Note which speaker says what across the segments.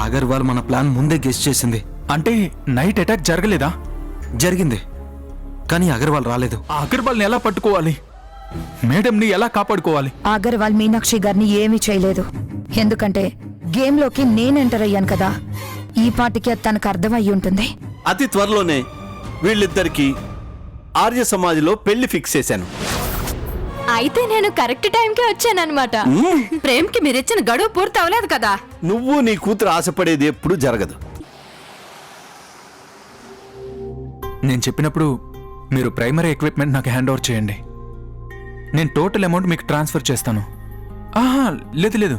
Speaker 1: అగర్వాల్ మన ప్లాన్ ముందే గెస్ చేసింది.
Speaker 2: అంటే నైట్ అటాక్ జరగలేదా?
Speaker 1: జరిగింది, కానీ అగర్వాల్ రాలేదు.
Speaker 2: ఆ అగర్వాల్ని ఎలా పట్టుకోవాలి? మేడంని ఎలా కాపాడుకోవాలి?
Speaker 3: అగర్వాల్ మీనాక్షి గారిని ఏమీ చేయలేదు. ఎందుకంటే గేమ్లోకి నేను ఎంటర్ అయ్యాను కదా. ఈ పాటికి అది తనకు అర్థమయ్యి ఉంటుంది.
Speaker 4: అతి త్వరలోనే వీళ్ళిద్దరికి ఆర్య సమాజ్లో పెళ్లి ఫిక్స్ చేశాను.
Speaker 5: అయితే నేను కరెక్ట్ టైంకే వచ్చానన్నమాట. ప్రేమ్కి మీరిచ్చిన గడువు పూర్తి అవ్వలేదు కదా.
Speaker 4: నువ్వు నీ కూతురు ఆశపడేది ఎప్పుడు జరగదు.
Speaker 2: నేను చెప్పినప్పుడు మీరు ప్రైమరీ ఎక్విప్మెంట్ నాకు హ్యాండ్ ఓవర్ చేయండి. నేను టోటల్ అమౌంట్ మీకు ట్రాన్స్ఫర్ చేస్తాను. ఆహా, లేదు,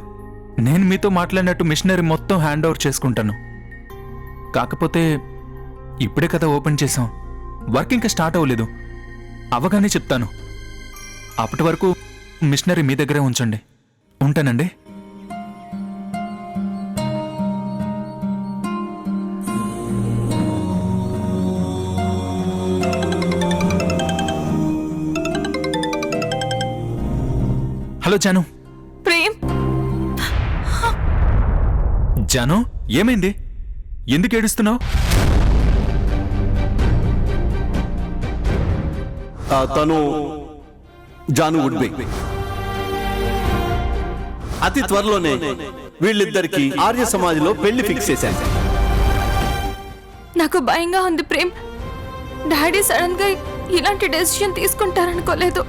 Speaker 2: నేను మీతో మాట్లాడినట్టు మిషనరీ మొత్తం హ్యాండ్ ఓవర్ చేసుకుంటాను. కాకపోతే ఇప్పుడే కదా ఓపెన్ చేసాం, వర్క్ ఇంకా స్టార్ట్ అవ్వలేదు. అవగానే చెప్తాను. అప్పటి వరకు మిషనరీ మీ దగ్గరే ఉంచండి. ఉంటానండి. హలో జాను.
Speaker 5: ప్రేమ్,
Speaker 2: జాను, ఏమైంది? ఎందుకు ఏడుస్తున్నావు?
Speaker 4: తను జాను వుడ్ బి. అతి త్వరలోనే వీళ్ళిద్దరికి ఆర్య సమాజ్లో పెళ్లి ఫిక్స్ చేశాను.
Speaker 5: నాకు భయంగా ఉంది ప్రేమ్. డాడీ సడన్ గా ఇలాంటి డెసిషన్ తీసుకుంటారనుకోలేదు.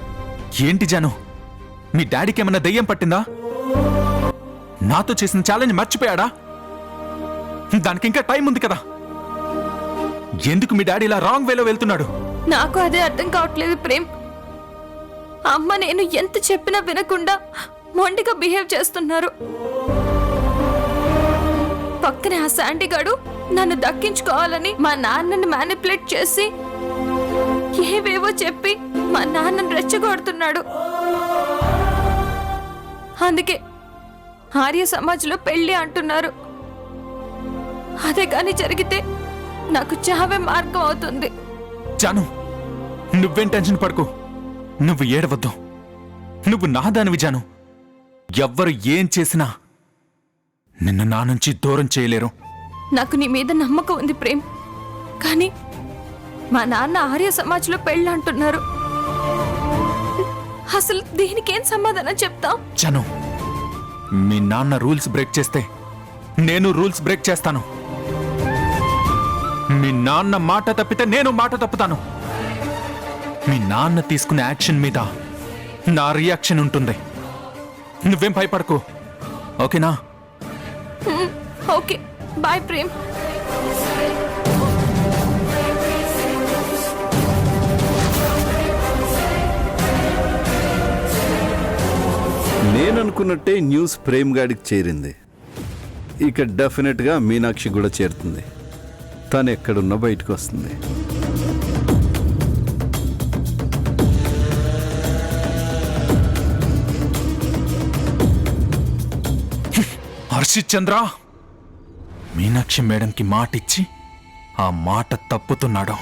Speaker 2: ఏంటి జాను, మీ డాడీకి ఏమన్నా దయ్యం పట్టిందా? నాతో చేసిన ఛాలెంజ్ మర్చిపోయాడా? దానికి ఇంకా టైం ఉంది కదా. ఎందుకు మీ డాడీ ఇలా రాంగ్ వేలో వెళ్తున్నాడు?
Speaker 5: నాకు అదే అర్థం కావట్లేదు ప్రేమ్. అమ్మ నేను ఎంత చెప్పినా వినకుండా మొండిగా బిహేవ్ చేస్తున్నారు. పక్కనే ఆ శాండీ గాడు నన్ను దక్కించుకోవాలని మా నాన్నని మ్యానిపులేట్ చేసి ఏవేవో చెప్పి మా నాన్నని రెచ్చగొడుతున్నాడు. అందుకే ఆర్య సమాజ్లో పెళ్లి అంటున్నారు. అదే కానీ జరిగితే నాకు చావే మార్గం అవుతుంది.
Speaker 2: జాను, నువ్వేం టెన్షన్ పడుకో. నువ్వు ఏడవద్దు. నువ్వు నాదానివి జాను. ఎవ్వరు ఏం చేసినా నిన్ను నా నుంచి దూరం చేయలేరు.
Speaker 5: నాకు నీ మీద నమ్మకం ఉంది ప్రేమ్. కానీ మా నాన్న ఆర్య సమాజ్లో పెళ్ళి అంటున్నారు. అసలు దీనికేం సమాధానం చెప్తాం?
Speaker 2: జాను, మీ నాన్న రూల్స్ బ్రేక్ చేస్తే నేను రూల్స్ బ్రేక్ చేస్తాను. మీ నాన్న మాట తప్పితే నేను మాట తప్పుతాను. మీ నాన్న తీసుకునే యాక్షన్ మీద నా రియాక్షన్ ఉంటుంది. నువ్వేం భయపడకు, ఓకేనా?
Speaker 5: Okay, bye Prem.
Speaker 4: నేననుకున్నట్టే న్యూస్ ప్రేమ్ గాడికి చేరింది. ఇక డెఫినెట్గా మీనాక్షి కూడా చేరుతుంది. తను ఎక్కడున్నా బయటకు వస్తుంది.
Speaker 2: హర్షిత్ చంద్ర, మీనాక్షి మేడంకి మాట ఇచ్చి ఆ మాట తప్పుతున్నాడు.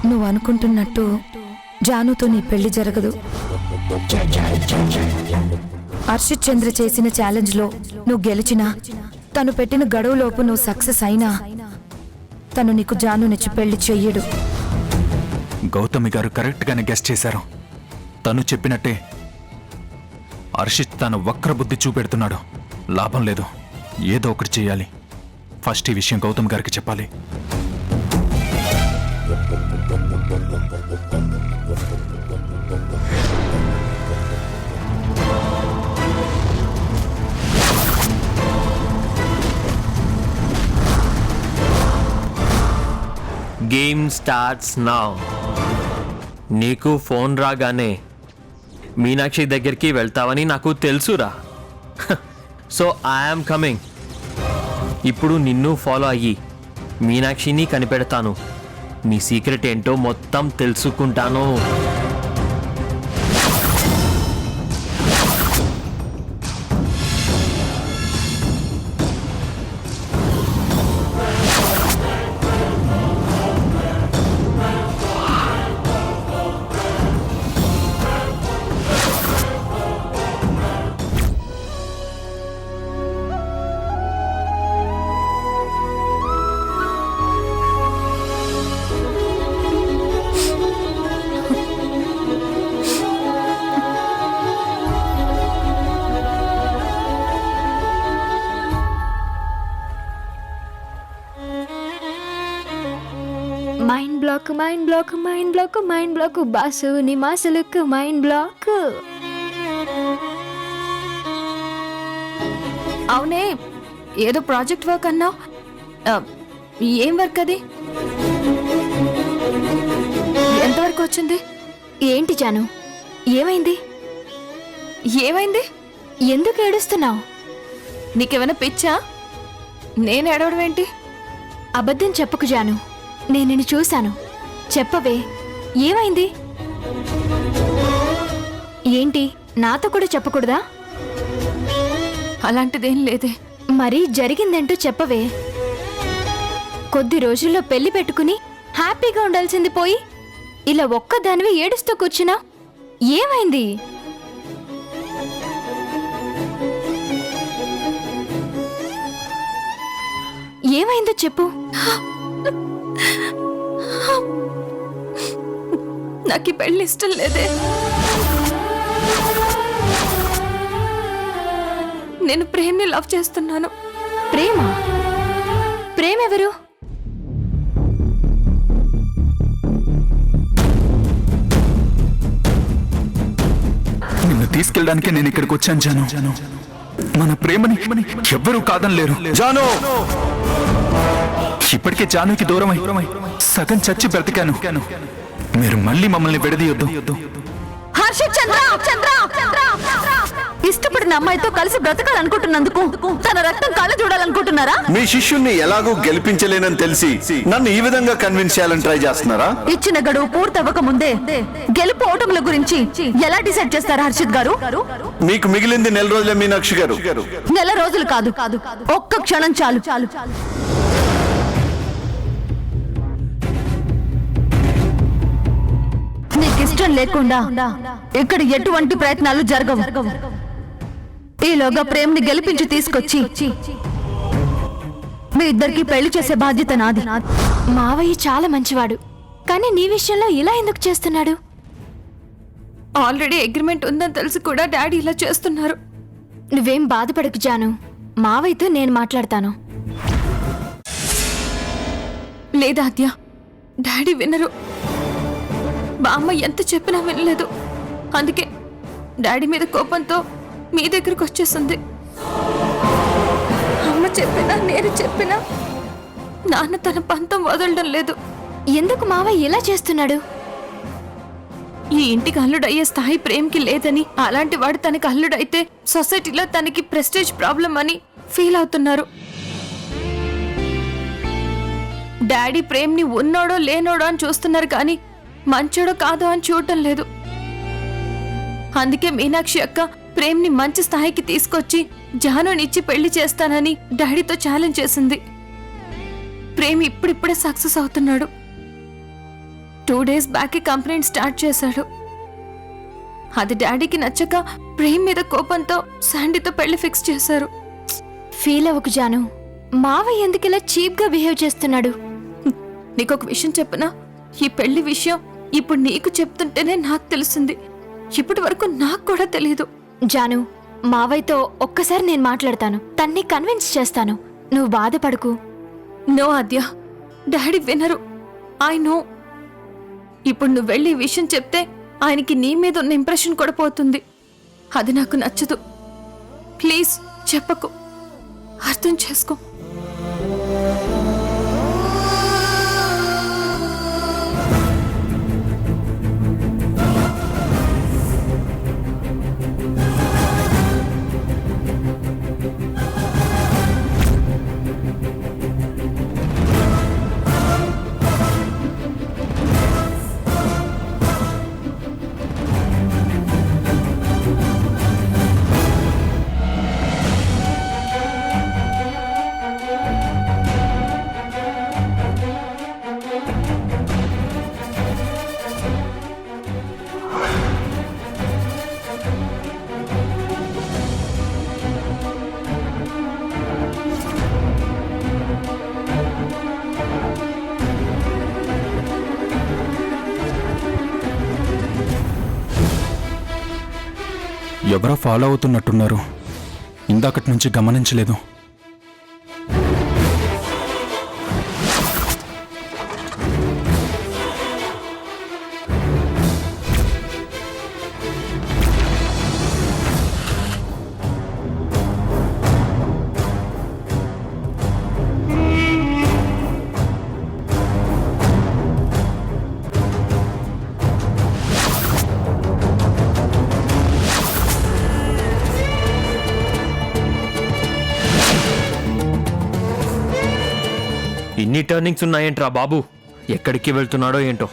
Speaker 3: నువ్వు అనుకుంటున్నట్టు జానుతో నీ పెళ్లి జరగదు. హర్షిత్ చంద్ర చేసిన ఛాలెంజ్లో నువ్వు గెలిచినా, తను పెట్టిన గడువులోపు నువ్వు సక్సెస్ అయినా తను నీకు జానునిచ్చి పెళ్లి చెయ్యడు.
Speaker 2: గౌతమి గారు కరెక్ట్ గానే గెస్ చేశారు. తను చెప్పినట్టే హర్షిత్ తన వక్ర బుద్ధి చూపెడుతున్నాడు. లాభం లేదు, ఏదో ఒకటి చేయాలి. ఫస్ట్ ఈ విషయం గౌతమ్ గారికి చెప్పాలి.
Speaker 6: Game starts now. నీకు ఫోన్ రాగానే మీనాక్షి దగ్గరికి వెళ్తావని నాకు తెలుసురా. So I'm coming. ఇప్పుడు నిన్ను ఫాలో అయ్యి మీనాక్షిని కనిపెడతాను. నీ సీక్రెట్ ఏంటో మొత్తం తెలుసుకుంటాను.
Speaker 5: Mind block mind block mind block boss నీ మాసలుకు మైండ్ బ్లాక్. అవునే ఏదో ప్రాజెక్ట్ వర్క్ అన్నావు, ఏం వర్క్ అది? ఎంతవరకు వచ్చింది? ఏంటి జాను, ఏమైంది? ఏమైంది? ఎందుకు ఏడుస్తున్నావు? నీకేమైనా పిచ్చా? నేను ఏడవడం ఏంటి? అబద్ధం చెప్పకు జాను, నేను నిన్ను చూశాను. చెప్పవే, ఏమైంది? ఏంటి, నాతో కూడా చెప్పకూడదా? అలాంటిదేం లేదే. మరి జరిగిందేంటో చెప్పవే. కొద్ది రోజుల్లో పెళ్లి పెట్టుకుని హ్యాపీగా ఉండాల్సింది పోయి ఇలా ఒక్కదానివి ఏడుస్తూ కూర్చున్నా, ఏమైంది? ఏమైందో చెప్పు. నాకు ఈ పెళ్లి ఇష్టం లేదే. నేను ప్రేమ్ని లవ్ చేస్తున్నాను. ప్రేమ? ప్రేమ ఎవరు?
Speaker 2: నిన్ను తీసుకెళ్ళడానికి నేను ఇక్కడికి వచ్చాను జాను. మన ప్రేమని ఎవ్వరూ కాదనలేరు
Speaker 4: జాను,
Speaker 2: ఇప్పటికే జానుకి దూరమై సగం చచ్చి బ్రతికాను. మీరు మళ్ళీ మమ్మల్ని విడదీయొద్దు.
Speaker 3: హర్షిత్ చంద్ర, ఇష్టపడిన అమ్మాయితో కలిసి బ్రతకాలనుకుంటున్నందుకు తన రక్తం కళ్ళు చూడాలనుకుంటున్నారా?
Speaker 4: మీ శిష్యుణ్ణి ఎలాగూ గెలిపించలేనని తెలిసి నన్ను ఈ విధంగా కన్విన్స్ చేయాలని ట్రై చేస్తున్నారా?
Speaker 3: ఇచ్చిన గడువు పూర్తవ్వక ముందే గెలుపు ఓటముల గురించి ఎలా డిసైడ్ చేస్తారు హర్షిత్ గారు?
Speaker 4: మీకు మిగిలింది నెల రోజులే మీనాక్షి గారు.
Speaker 3: నెల రోజులు కాదు, ఒక్క క్షణం చాలు. నీకు ఇష్టం లేకుండా ఇక్కడ ఎటువంటి ప్రయత్నాలు జరగవు. ఈలోగా ప్రేమ్ని గెలిపించి తీసుకొచ్చి మీ ఇద్దరికి పెళ్లి చేసే బాధ్యత నాది.
Speaker 5: మావయ్య చాలా మంచివాడు, కానీ నీ విషయంలో ఇలా ఎందుకు చేస్తున్నాడు? ఆల్రెడీ అగ్రిమెంట్ ఉందని తెలిసి కూడా డాడీ ఇలా చేస్తున్నారు. నువ్వేం బాధపడకు జాను, మావయ్యతో నేను మాట్లాడతాను. లేదా అద్య, డాడీ వినరు. బామ్మ ఎంత చెప్పినా వినలేదు. అందుకే డాడీ మీద కోపంతో మీ దగ్గరకు వచ్చేసింది. అమ్మ చెప్పినా నేను చెప్పినా నాన్న తన పంతం వదలడం లేదు. ఎందుకు మావయ్య ఇలా చేస్తున్నాడు? ఈ ఇంటికి అల్లుడయ్యే స్థాయి ప్రేమ్కి లేదని, అలాంటి వాడు తనకి అల్లుడైతే సొసైటీలో తనకి ప్రెస్టేజ్ ప్రాబ్లం అని ఫీల్ అవుతున్నారు. డాడీ ప్రేమ్ని ఉన్నోడో లేనోడో అని చూస్తున్నారు, కానీ మంచోడో కాదో అని చూడటం లేదు. అందుకే మీనాక్షి అక్క ప్రేమ్ని మంచి స్థాయికి తీసుకొచ్చి జానునిచ్చి పెళ్లి చేస్తానని డాడీతో ఛాలెంజ్ చేసింది. ప్రేమ్ ఇప్పుడిప్పుడే సక్సెస్ అవుతున్నాడు. 2 days బ్యాక్ కంప్లైంట్ స్టార్ట్ చేశాడు. అది డాడీకి నచ్చక ప్రేమ్ మీద కోపంతో శాండీతో పెళ్లి ఫిక్స్ చేశారు. ఫీల్ అవ్వకు జాను, మావయ్య ఎందుకు ఇలా చీప్ గా బిహేవ్ చేస్తున్నాడు? నీకొక విషయం చెప్పనా? ఈ పెళ్లి విషయం ఇప్పుడు నీకు చెప్తుంటేనే నాకు తెలిసింది. ఇప్పటి వరకు నాకు కూడా తెలియదు. జాను, మావయ్యతో ఒక్కసారి నేను మాట్లాడతాను, తన్ని కన్విన్స్ చేస్తాను. నువ్వు బాధపడకు. నో ఆద్య, డాడీ వినరు. I know. ఇప్పుడు నువ్వు వెళ్ళి ఈ విషయం చెప్తే ఆయనకి నీ మీద ఉన్న ఇంప్రెషన్ కూడా పోతుంది. అది నాకు నచ్చదు. ప్లీజ్ చెప్పకు, అర్థం చేసుకో.
Speaker 2: ఎవరో ఫాలో అవుతున్నట్టున్నారు. ఇందాకటి నుంచి గమనించలేదు.
Speaker 6: ఇన్ని టర్నింగ్స్ ఉన్నాయేంట్రా బాబు, ఎక్కడికి వెళ్తున్నాడో ఏంటో.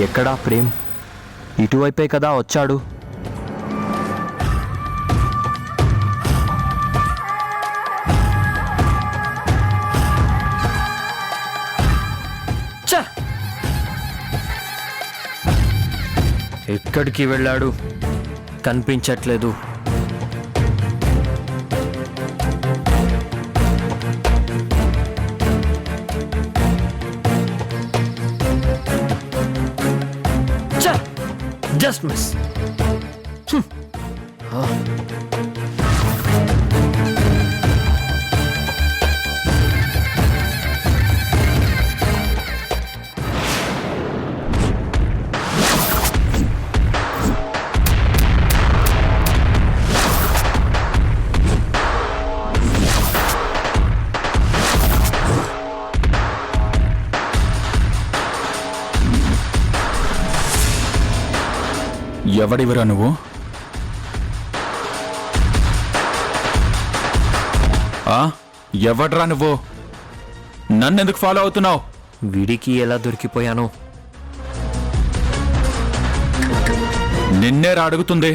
Speaker 6: ఎక్కడా ప్రేమ్? ఇటువైపే కదా వచ్చాడు. ఛ! ఎక్కడికి వెళ్ళాడు? కనిపించట్లేదు. Just miss.
Speaker 2: ఎవడివరా నువ్వు? ఎవడ్రా నువ్వు? నన్నెందుకు ఫాలో అవుతున్నావు?
Speaker 6: వీడికి ఎలా దొరికిపోయాను?
Speaker 2: నిన్నేరా అడుగుతుంది.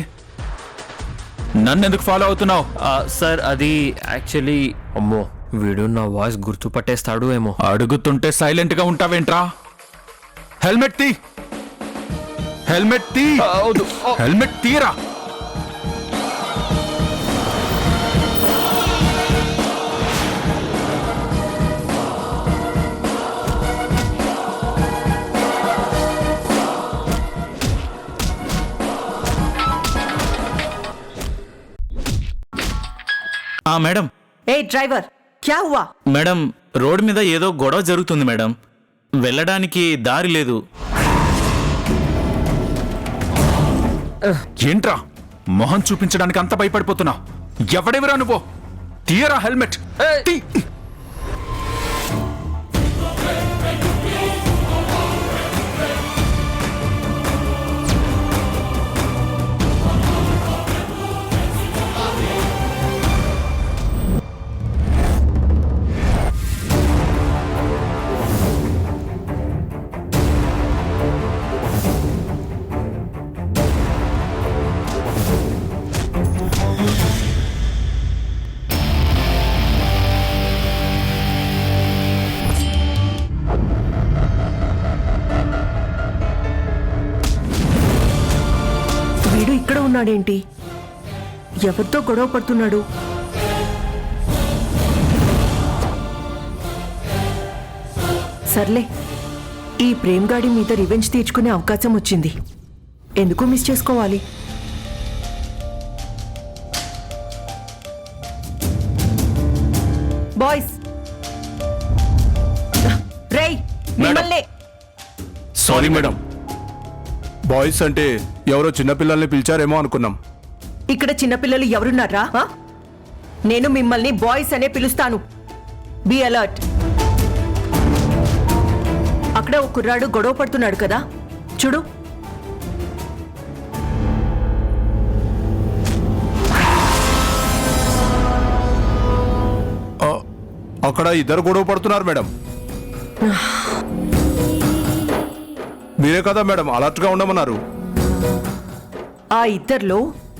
Speaker 2: నన్నెందుకు ఫాలో అవుతున్నావు?
Speaker 6: సార్ అది యాక్చువల్లీ, అమ్మో వీడు నా వాయిస్ గుర్తుపట్టేస్తాడు ఏమో.
Speaker 2: అడుగుతుంటే సైలెంట్ గా ఉంటావేంట్రా? హెల్మెట్ తీ. హెల్మెట్ తీ. హెల్మెట్ తీరా.
Speaker 7: మేడం.
Speaker 8: ఏ డ్రైవర్, క్యా హువా?
Speaker 7: మేడం, రోడ్ మీద ఏదో గొడవ జరుగుతుంది మేడం. వెళ్ళడానికి దారి లేదు.
Speaker 2: ఏంట్రా మొహం చూపించడానికి అంత భయపడిపోతున్నా? ఎవడెవరా నువ్వు? తీయరా హెల్మెట్. తీ.
Speaker 8: వీడు ఇక్కడ ఉన్నాడేంటి? ఎవరితో గొడవ పడుతున్నాడు? సర్లే, ఈ ప్రేమ్ గాడి మీద రివెంజ్ తీర్చుకునే అవకాశం వచ్చింది. ఎందుకు మిస్ చేసుకోవాలి? బాయ్స్, రేయ్ మిమ్మల్ని.
Speaker 9: సారీ మేడం, బాయ్స్ అంటే ఎవరో చిన్నపిల్లల్ని పిలిచారేమో అనుకున్నాం.
Speaker 8: ఇక్కడ చిన్నపిల్లలు ఎవరున్నారా? నేను మిమ్మల్ని బాయ్స్ అనే పిలుస్తాను. Be alert. అక్కడ ఒక కుర్రాడు గొడవ పడుతున్నాడు కదా, చూడు.
Speaker 9: అక్కడ ఇద్దరు గొడవ పడుతున్నారు మేడం. మీరే కదా మేడం అలర్ట్ గా ఉండమన్నారు.
Speaker 8: ఆ ఇద్దర్లో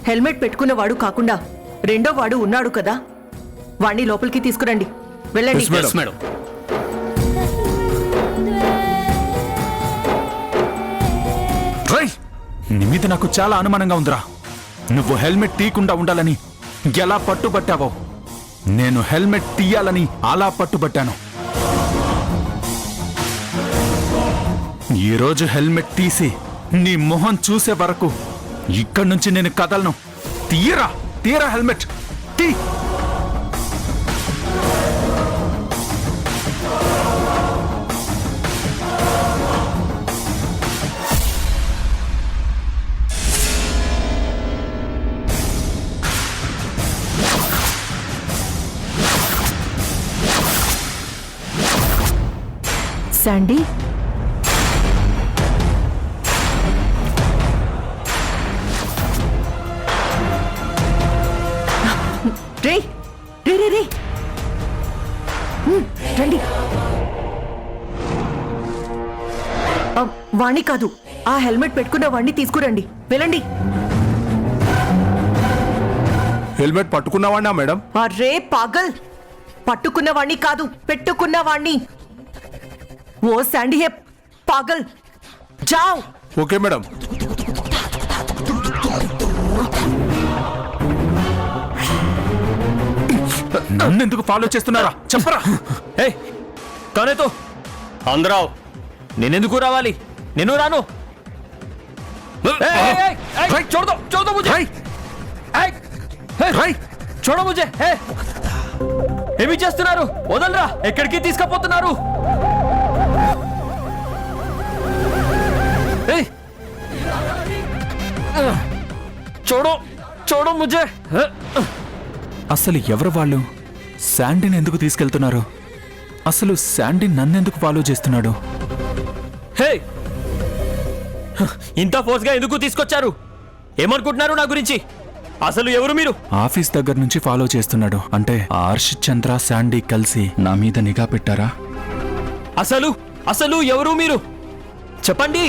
Speaker 8: హెల్మెట్ పెట్టుకున్నవాడు కాకుండా రెండో వాడు ఉన్నాడు కదా, వాణ్ణి లోపలికి తీసుకురండి. వెళ్ళండి.
Speaker 7: మేడం.
Speaker 2: నీ మీద నాకు చాలా అనుమానంగా ఉందిరా. నువ్వు హెల్మెట్ తీయకుండా ఉండాలని ఎలా పట్టుబట్టావో నేను హెల్మెట్ తీయాలని అలా పట్టుబట్టాను. ఈరోజు హెల్మెట్ తీసి నీ మొహం చూసే వరకు ఇక్కడి నుంచి నేను కదలను. తీయరా తీయరా హెల్మెట్ తీ.
Speaker 8: శాండీ, రే రే రే రే రండి. వాణ్ణి కాదు, ఆ హెల్మెట్ పెట్టుకున్న వాణ్ణి తీసుకురండి. వెళ్ళండి.
Speaker 9: హెల్మెట్ పట్టుకున్నావాడినా మేడం?
Speaker 8: అరే పాగల్, పట్టుకున్న వాణ్ణి కాదు, పెట్టుకున్న వాణ్ణి. ఓ శాండీ హే పాగల్, జావ్.
Speaker 9: Okay madam.
Speaker 2: నన్నెందుకు ఫాలో చేస్తున్నారా చెప్పరా?
Speaker 6: ఏ కానేతో అందరావు, నేనెందుకు రావాలి? నేను రాను. చూడదు ముజే, చూడ ముజే. ఏమి చేస్తున్నారు? వదలరా, ఎక్కడికి తీసుకుపోతున్నారు? చూడు ముజే.
Speaker 2: అసలు ఎవరు వాళ్ళు? శాండీని ఎందుకు తీసుకెళ్తున్నారు? అసలు శాండీ నన్నెందుకు ఫాలో చేస్తున్నాడు?
Speaker 6: హే, ఇంత ఫోర్స్ గా ఎందుకు తీసుకొచ్చారు? ఏమనుకుంటున్నారు నా గురించి? అసలు ఎవరు మీరు?
Speaker 2: ఆఫీస్ దగ్గర నుంచి ఫాలో చేస్తున్నాడు. అంటే హర్షిత్ చంద్ర శాండీ కలిసి నా మీద నిఘా పెట్టారా?
Speaker 6: అసలు ఎవరు మీరు? చెప్పండి.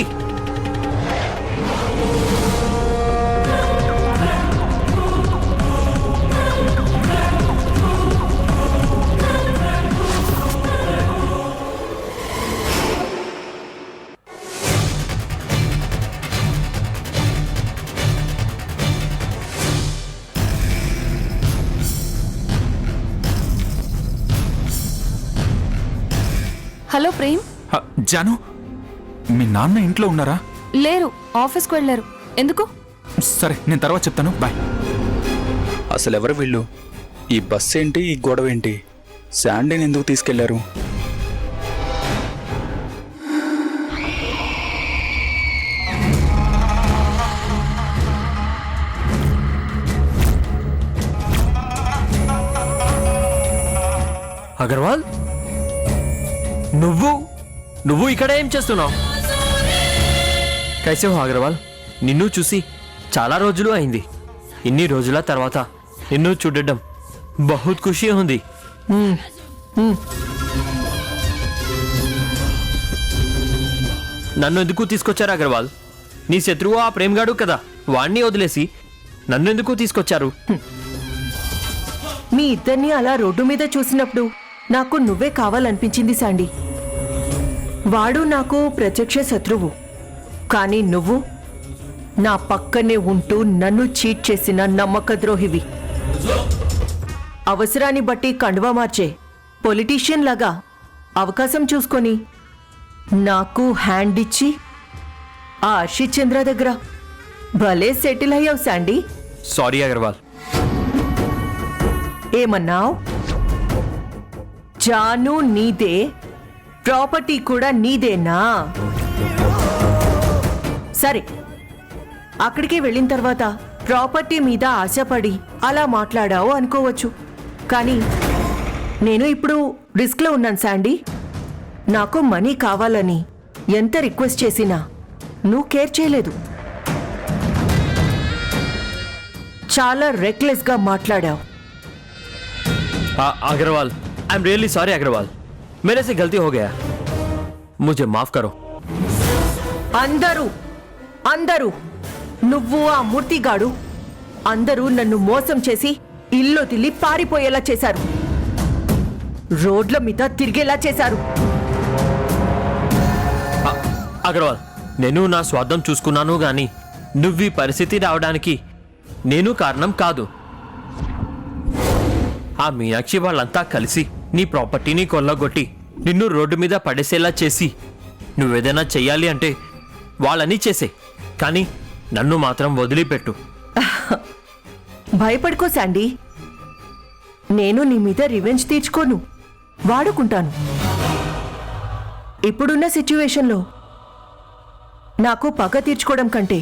Speaker 5: హలో ప్రేమ్.
Speaker 2: జాను, మీ నాన్న ఇంట్లో ఉన్నారా?
Speaker 5: లేరు, ఆఫీస్కి వెళ్ళారు. ఎందుకు?
Speaker 2: సరే, నేను తర్వాత చెప్తాను. బాయ్. అసలు ఎవరు వీళ్ళు? ఈ బస్ ఏంటి, ఈ గొడవ ఏంటి? శాండీని ఎందుకు తీసుకెళ్లారు?
Speaker 6: అగర్వాల్, నువ్వు ఇక్కడ ఏం చేస్తున్నావు? కైసే హో అగర్వాల్? నిన్ను చూసి చాలా రోజులు అయింది. ఇన్ని రోజుల తర్వాత నిన్ను చూడడం బహుత్ ఖుషి ఉంది. నన్ను ఎందుకు తీసుకొచ్చారు అగర్వాల్? నీ శత్రువు ఆ ప్రేమ్గాడు కదా, వాణ్ణి వదిలేసి నన్ను ఎందుకు తీసుకొచ్చారు?
Speaker 8: మీ ఇద్దరిని అలా రోడ్డు మీద చూసినప్పుడు నాకు నువ్వే కావాలనిపించింది శాండీ. వాడు నాకు ప్రత్యక్ష శత్రువు, కానీ నువ్వు నా పక్కనే ఉంటూ నన్ను చీట్ చేసిన నమ్మకద్రోహివి. అవసరాన్ని బట్టి కండువా మార్చే పొలిటీషియన్ లాగా అవకాశం చూసుకొని నాకు హ్యాండ్ ఇచ్చి ఆ హర్షిత్ చంద్ర దగ్గర భలే సెటిల్ అయ్యావు శాండీ.
Speaker 6: సారీ అగర్వాల్.
Speaker 8: ఏమన్నావు? జాను నీదే, ప్రాపర్టీ కూడా నీదేనా? సరే, అక్కడికి వెళ్ళిన తర్వాత ప్రాపర్టీ మీద ఆశపడి అలా మాట్లాడావు అనుకోవచ్చు. కానీ నేను ఇప్పుడు రిస్క్లో ఉన్నాను శాండీ. నాకు మనీ కావాలని ఎంత రిక్వెస్ట్ చేసినా నువ్వు కేర్ చేయలేదు. చాలా రెక్లెస్గా మాట్లాడావు.
Speaker 6: Agarwal, I am really sorry Agarwal, मेरे से गलती हो गया, मुझे माफ करो.
Speaker 8: అందరూ నువ్వు, ఆ మూర్తిగాడు అందరూ నన్ను మోసం చేసి ఇల్లు తిల్లి పారిపోయేలా చేశారు. రోడ్ల మీద తిరిగేలా చేశారు.
Speaker 6: అగర్వాల్, నేను నా స్వార్థం చూసుకున్నాను గాని నువ్వు ఈ పరిస్థితి రావడానికి నేను కారణం కాదు. ఆ మీనాక్షి వాళ్ళంతా కలిసి నీ ప్రాపర్టీని కొల్లగొట్టి నిన్ను రోడ్డు మీద పడేసేలా చేసి నువ్వేదైనా చెయ్యాలి అంటే వాళ్ళని చేసే, కానీ నన్ను మాత్రం వదిలిపెట్టు.
Speaker 8: భయపడుకో శాండీ, నేను నీ మీద రివెంజ్ తీర్చుకోను, వాడుకుంటాను. ఇప్పుడున్న సిచ్యువేషన్లో నాకు పగ తీర్చుకోవడం కంటే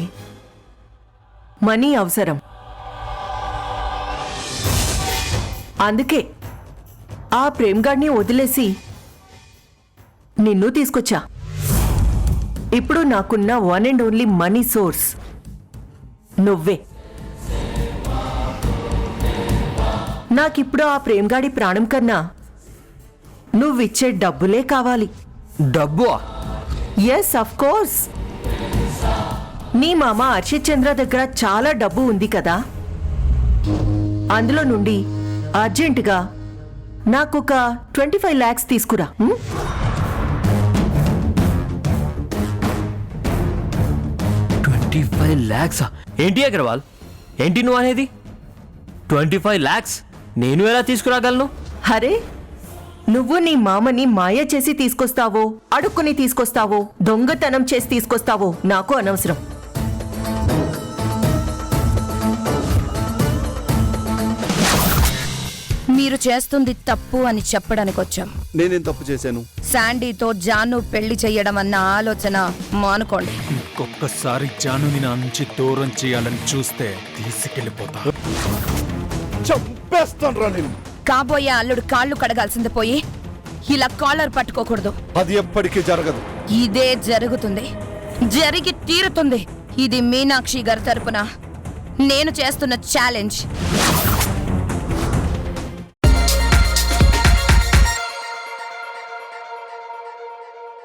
Speaker 8: మనీ అవసరం. అందుకే ఆ ప్రేమ్గాడిని వదిలేసి నిన్ను తీసుకొచ్చా. ఇప్పుడు నాకున్న one and only money source నువ్వే. నాకిప్పుడు ఆ ప్రేమ్గాడి ప్రాణం కన్నా నువ్విచ్చే డబ్బులే కావాలి.
Speaker 6: డబ్బు?
Speaker 8: Yes, of course. నీ మామ హర్షిత్ చంద్ర దగ్గర చాలా డబ్బు ఉంది కదా, అందులో నుండి అర్జెంటుగా నాకొక 25 lakhs తీసుకురా.
Speaker 6: 25 lakhs? ఏంటి అగర్వాల్, ఏంటి నువ్వు అనేది? 25 lakhs నేను ఎలా తీసుకురాగలను?
Speaker 8: అరే, నువ్వు నీ మామని మాయ చేసి తీసుకొస్తావో, అడుక్కుని తీసుకొస్తావో, దొంగతనం చేసి తీసుకొస్తావో నాకు అనవసరం.
Speaker 3: మీరు చేస్తుంది తప్పు అని చెప్పడానికి వచ్చాం.
Speaker 4: నేనేం తప్పు చేశాను?
Speaker 3: శాండీతో జాను పెళ్లి చెయ్యడం అన్న ఆలోచన మానుకోండి.
Speaker 2: ఇంకొకసారి జానుని నా నుంచి దూరం చేయాలని చూస్తే తీసుకెళ్ళిపోతా.
Speaker 4: చంపేస్తాను రా నేను.
Speaker 3: కాబోయే అల్లుడు కాళ్ళు కడగాల్సింది పోయి ఇలా కాలర్ పట్టుకోకూడదు.
Speaker 4: అది ఎప్పటికీ జరగదు.
Speaker 3: ఇదే జరుగుతుంది, జరిగి తీరుతుంది. ఇది మీనాక్షి గారి తరపున నేను చేస్తున్న ఛాలెంజ్.